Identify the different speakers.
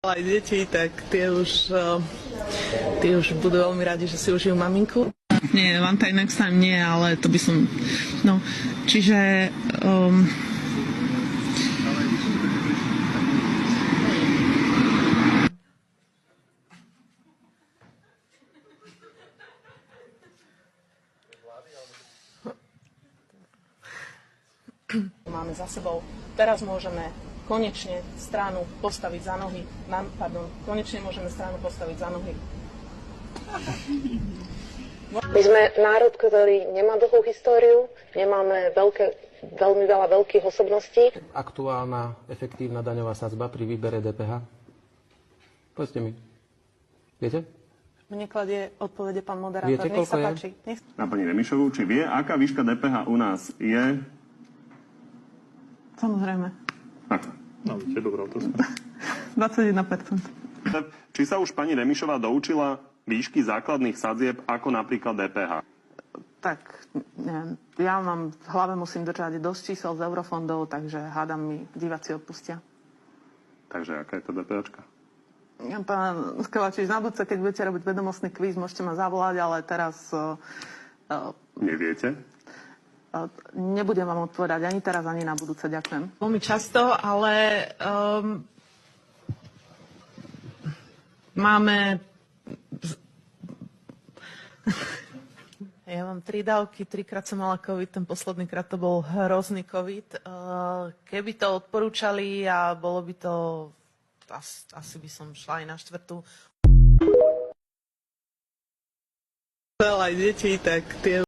Speaker 1: Aj deti, tak tie už budú veľmi radi, že si užijú maminku. Nie, Valentine's time nie, ale to by som... No, čiže... Máme za sebou. Teraz môžeme konečne stranu postaviť za nohy. Konečne môžeme stranu postaviť za nohy.
Speaker 2: My sme národ, ktorý nemá dlhú históriu, nemáme veľmi veľa veľkých osobností.
Speaker 3: Aktuálna efektívna daňová sadzba pri výbere DPH? Povedzte mi. Viete?
Speaker 1: Mne kladie odpovede pán moderátor.
Speaker 3: Viete,
Speaker 1: Nech sa
Speaker 3: koľko
Speaker 1: páči.
Speaker 4: Na pani Remišovú, či vie, aká výška DPH u nás je?
Speaker 1: Samozrejme.
Speaker 4: Aká?
Speaker 5: No, je dobrá otázka.
Speaker 1: 21%.
Speaker 4: Či sa už pani Remišová doučila výšky základných sadzieb, ako napríklad DPH?
Speaker 1: Tak, neviem, ja mám v hlave musím držať dosť čísel z eurofondov, takže hádam mi diváci odpustia.
Speaker 4: Takže aká je to DPHčka?
Speaker 1: Pán Kovačič, na budúce, keď budete robiť vedomostný kvíz, môžete ma zavolať, ale teraz...
Speaker 4: Neviete?
Speaker 1: Nebudem vám odpovedať ani teraz, ani na budúce. Ďakujem. Veľmi často, ale máme... Ja mám 3 dávky, 3-krát som mala COVID, ten posledný krát to bol hrozný COVID. Keby to odporúčali a bolo by to... Asi by som šla aj na 4. Aj deti, tak tie